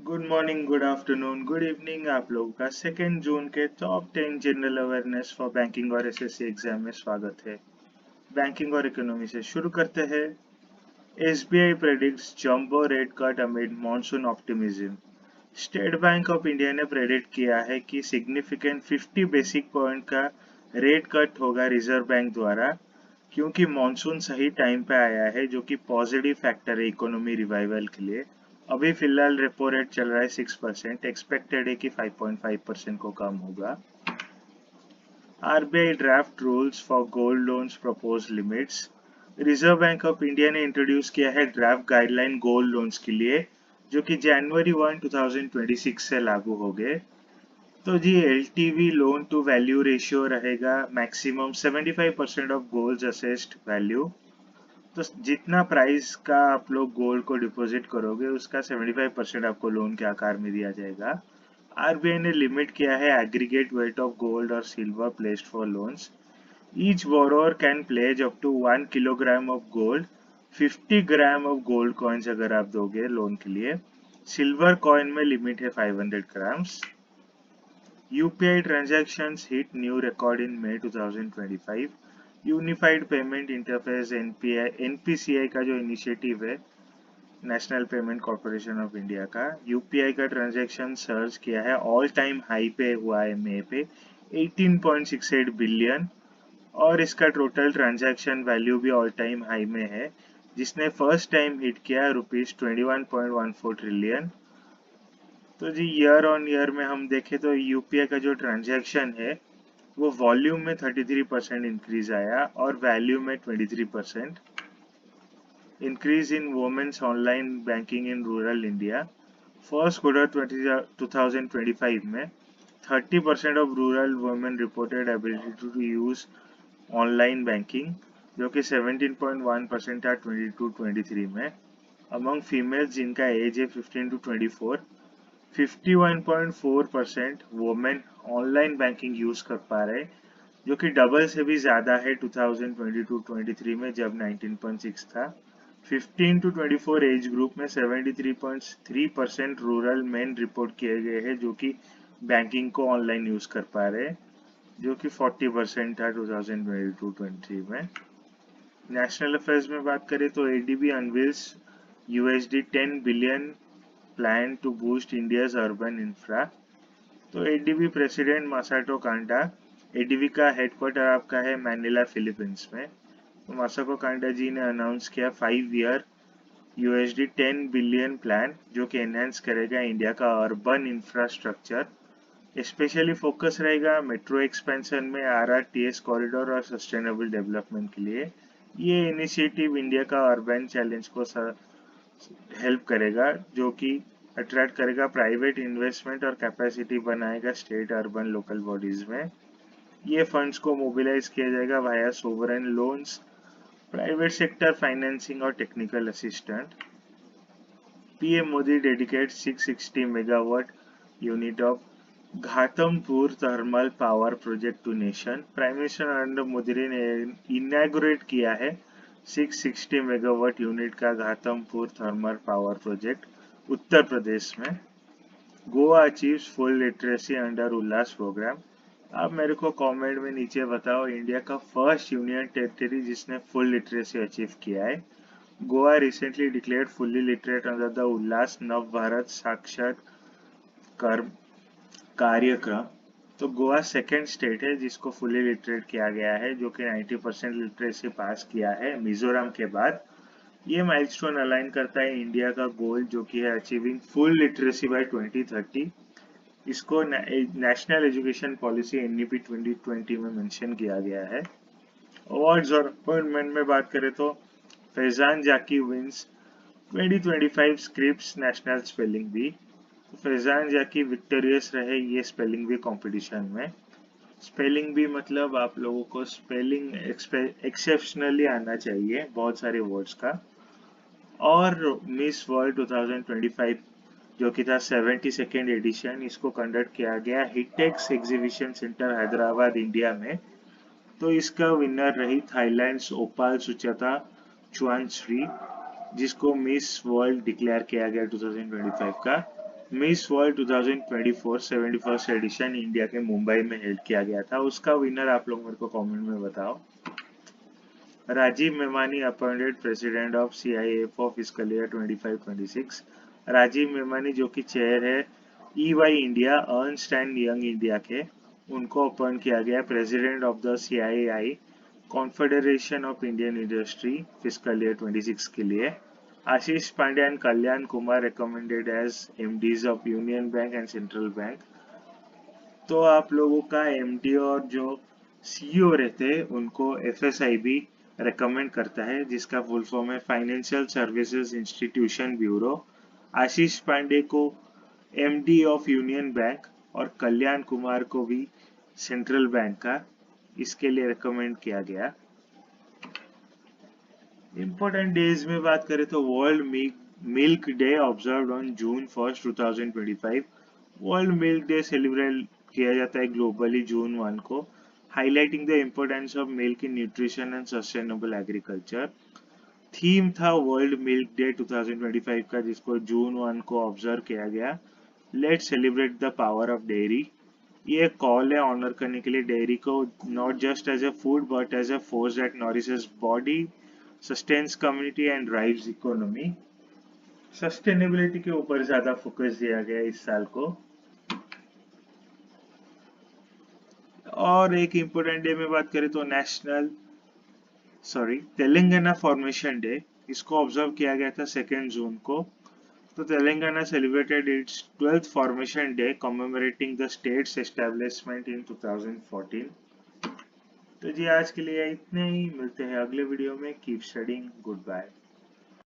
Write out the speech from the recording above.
Good morning, good afternoon, good evening. आप लोगों का 2 जून के top 10 general awareness for banking और एसएससी एग्जाम में स्वागत है। बैंकिंग और इकोनॉमी से शुरू करते हैं। SBI predicts jumbo rate cut amid monsoon optimism. State bank of India ने प्रेडिक्ट किया है कि सिग्निफिकेंट 50 बेसिक पॉइंट का रेट कट होगा रिजर्व बैंक द्वारा, क्योंकि मॉनसून सही टाइम पे आया है, जो कि पॉजिटिव फैक्टर है इकोनॉमी रिवाइवल के लिए। अभी फिलहाल रेपो रेट चल रहा है 6%, एक्सपेक्टेड है कि 5.5% को कम होगा। RBI draft rules for gold loans propose limits. Reserve bank of India ने इंट्रोड्यूस किया है ड्राफ्ट गाइडलाइन गोल्ड लोन्स के लिए, जो कि जनवरी 1, 2026 से लागू हो गए। तो जी LTV loan to value ratio रहेगा maximum 75% of gold assessed value. तो जितना प्राइस का आप लोग गोल्ड को डिपॉजिट करोगे उसका 75% आपको लोन के आकार में दिया जाएगा। आरबीआई ने लिमिट किया है एग्रीगेट वेट ऑफ गोल्ड और silver placed for loans. Each borrower can pledge up to 1 kilogram of gold, 50 gram of gold coins अगर आप दोगे लोन के लिए। सिल्वर कॉइन में लिमिट है 500 grams. UPI transactions hit new record in May 2025। Unified payment interface NPCI का जो initiative है, national payment corporation of India का, यूपीआई का ट्रांजैक्शन सर्च किया है, ऑल टाइम हाई पे हुआ है मई पे 18.68 बिलियन। और इसका टोटल ट्रांजैक्शन वैल्यू भी ऑल टाइम हाई में है, जिसने फर्स्ट टाइम हिट किया ₹21.14 ट्रिलियन। तो जी ईयर ऑन ईयर में हम देखें तो यूपीआई का जो ट्रांजैक्शन है वो वॉल्यूम में 33% इंक्रीज आया और वैल्यू में 23%। Increase in women's online banking in rural India. First quarter 2025 में 30% of rural women reported ability to use online banking, जो कि 17.1% था 22-23 में। अमंग फीमेल्स जिनका एज है 15 to 24, 51.4% women online banking use कर पा रहे, जो कि डबल से भी ज्यादा है 2022-23 में जब 19.6 था। 15 to 24 एज ग्रुप में 73.3% रूरल मेन रिपोर्ट किए गए हैं जो कि बैंकिंग को ऑनलाइन यूज कर पा रहे, जो कि 40% था 2022-23 में। नेशनल अफेयर्स में बात करें तो ADB unveils $10 billion plan to boost India's urban infra. तो ADB president Masato Kanda, ADB का हेडक्वार्टर आपका है मैनिला फिलीपींस में। तो मासाको कांडा जी ने अनाउंस किया 5 ईयर $10 बिलियन प्लान, जो कि एनहेंस करेगा इंडिया का अर्बन इंफ्रास्ट्रक्चर। स्पेशली फोकस रहेगा मेट्रो एक्सपेंशन में, आरआरटीएस कॉरिडोर और सस्टेनेबल डेवलपमेंट के लिए। ये इनिशिएटिव इंडिया का अर्बन चैलेंज को हेल्प करेगा, जो कि अट्रैक्ट करेगा प्राइवेट इन्वेस्टमेंट और कैपेसिटी बनाएगा स्टेट अर्बन लोकल बॉडीज में। ये फंड्स को मोबिलाइज किया जाएगा via sovereign loans, private sector financing और technical assistant. PM Modi dedicate 660 megawatt unit of Ghatampur thermal power project to nation. Prime minister Narendra Modi ने इनॉग्रेट किया है 660 मेगावाट यूनिट का Ghatampur thermal power project Uttar Pradesh में। Goa achieves full literacy under Ullas programme. आप मेरे को comment में नीचे बताओ इंडिया का फर्स्ट यूनियन टेरिटरी जिसने फुल लिटरेसी अचीव किया है। Goa recently declared fully literate under the Ullas Nav Bharat साक्षर कार्यक्रम। तो गोवा सेकेंड स्टेट है जिसको फुली लिटरेट किया गया है, जो कि 90% लिटरेसी पास किया है मिजोरम के बाद। ये माइलस्टोन अलाइन करता है इंडिया का गोल, जो कि है अचीविंग फुल लिटरेसी बाय 2030। इसको नेशनल एजुकेशन पॉलिसी एनईपी 2020 में मेंशन किया गया है। अवार्ड्स और अपॉइंटमेंट में बात करें तो Faizan Zaki wins 2025 Scripps National Spelling Bee. Faizan Zaki victorious रहे ये स्पेलिंग बी कंपटीशन में। स्पेलिंग बी मतलब आप लोगों को स्पेलिंग एक्सेप्शनली आना चाहिए बहुत सारे वर्ड्स का। और मिस वर्ल्ड 2025 जो कि था 72nd एडिशन, इसको कंडक्ट किया गया हिटेक्स एग्जीबिशन सेंटर हैदराबाद इंडिया में। तो इसका विनर रही थाईलैंड ओपाल सुचेता चुआनश्री, जिसको मिस वर्ल्ड डिक्लेयर किया गया 2025 का। Miss world 2024 71st addition India के मुंबई में हेल्ड किया गया था। उसका विनर आप लोग मेरे को कमेंट में बताओ। Rajeev Memani appointed president of CIA for fiscal year 25-26। Rajeev Memani जो कि चेयर है EY India Ernst and Young India के, उनको अपॉइंट किया गया president of the CII confederation of Indian industry fiscal year 26 के लिए। Ashish Pandey and Kalyan Kumar recommended as MDs of union bank and central bank. तो आप लोगों का एमडी और जो सीईओ रहते हैं उनको एफएसआईबी रेकमेंड करता है, जिसका फुल फॉर्म है फाइनेंशियल सर्विसेज इंस्टीट्यूशन ब्यूरो। आशीष पांडे को एमडी ऑफ यूनियन बैंक और कल्याण कुमार को भी सेंट्रल बैंक का इसके लिए रेकमेंड किया गया। इम्पोर्टेंट डेज में बात करें तो world milk day observed on June 1st 2025। World milk day celebrate किया जाता है ग्लोबली जून 1 को, highlighting the importance of milk in nutrition and sustainable agriculture. Theme था वर्ल्ड मिल्क डे 2025 का, जिसको जून 1 को ऑब्जर्व किया गया, let's celebrate the power of dairy. ये कॉल है ऑनर करने के लिए डेयरी को, not just as a food but as a force that nourishes body, sustains community and drives economy. Sustainability के ऊपर ज्यादा फोकस दिया गया इस साल को। और एक इम्पोर्टेंट डे में बात करें तो तेलंगाना फॉर्मेशन डे, इसको ऑब्जर्व किया गया था 2 जून को। तो Telangana celebrated its 12th formation day commemorating the state's establishment in 2014। तो जी आज के लिए इतने ही, मिलते हैं अगले वीडियो में। Keep studying, good bye.